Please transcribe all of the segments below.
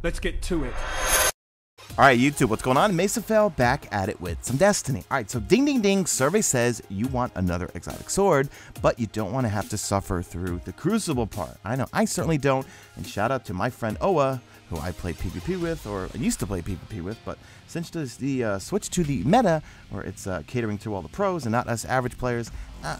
let's get to it. Alright YouTube, what's going on? Mesa fell back at it with some Destiny. Alright, so ding ding ding, survey says you want another exotic sword, but you don't want to have to suffer through the Crucible part. I know, I certainly don't, and shout out to my friend Oa, who I play PvP with, or used to play PvP with, but since the switch to the meta, where it's catering to all the pros and not us average players,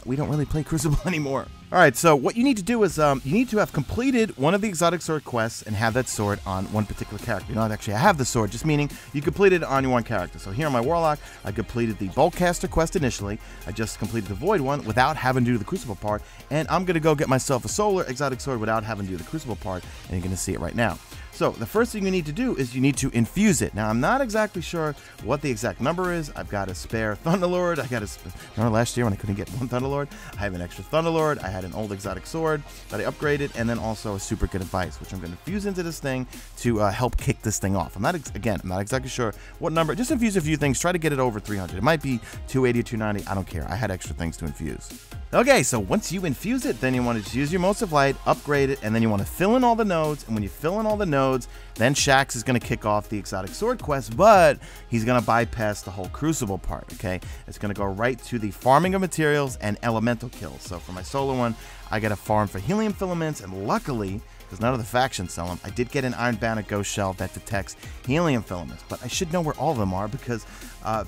we don't really play Crucible anymore. Alright, so what you need to do is, you need to have completed one of the exotic sword quests and have that sword on one particular character. You know, actually I have the sword, just meaning you completed it on your one character. So here on my Warlock, I completed the Boltcaster quest initially. I just completed the Void one without having to do the Crucible part, and I'm going to go get myself a Solar exotic sword without having to do the Crucible part, and you're going to see it right now. So the first thing you need to do is you need to infuse it. Now I'm not exactly sure what the exact number is. I've got a spare Thunderlord. Remember last year when I couldn't get one Thunderlord? I have an extra Thunderlord. I had an old exotic sword that I upgraded, and then also a super good advice, which I'm going to infuse into this thing to help kick this thing off. I'm not exactly sure what number. Just infuse a few things. Try to get it over 300. It might be 280 or 290. I don't care. I had extra things to infuse. Okay, so once you infuse it, then you want to just use your Motes of Light, upgrade it, and then you want to fill in all the nodes. And when you fill in all the nodes, then Shaxx is going to kick off the exotic sword quest, but he's going to bypass the whole Crucible part, okay? It's going to go right to the farming of materials and elemental kills. So for my solo one, I got to farm for helium filaments, and luckily, because none of the factions sell them, I did get an Iron Banner Ghost Shell that detects helium filaments, but I should know where all of them are because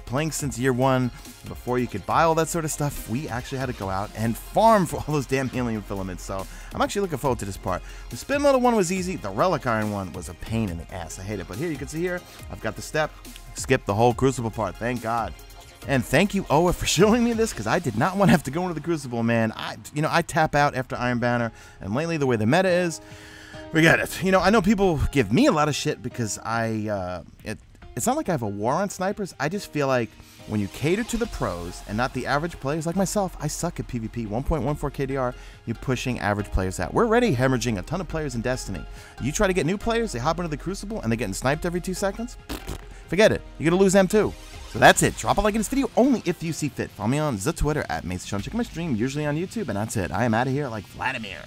playing since year one, before you could buy all that sort of stuff, we actually had to go out and farm for all those damn helium filaments, so I'm actually looking forward to this part. The Spin Loader one was easy, the Relic Iron one was a pain in the ass, I hate it, but here you can see here, I've got the step, skip the whole Crucible part, thank God. And thank you, Oa, for showing me this, because I did not want to have to go into the Crucible, man. I tap out after Iron Banner, and lately the way the meta is, forget it. You know, I know people give me a lot of shit because it's not like I have a war on snipers. I just feel like when you cater to the pros and not the average players like myself, I suck at PvP. 1.14 KDR, you're pushing average players out. We're already hemorrhaging a ton of players in Destiny. You try to get new players, they hop into the Crucible, and they're getting sniped every 2 seconds? Forget it. You're going to lose them too. So that's it. Drop a like in this video only if you see fit. Follow me on the Twitter at Mesa Sean. Check my stream, usually on YouTube, and that's it. I am out of here like Vladimir.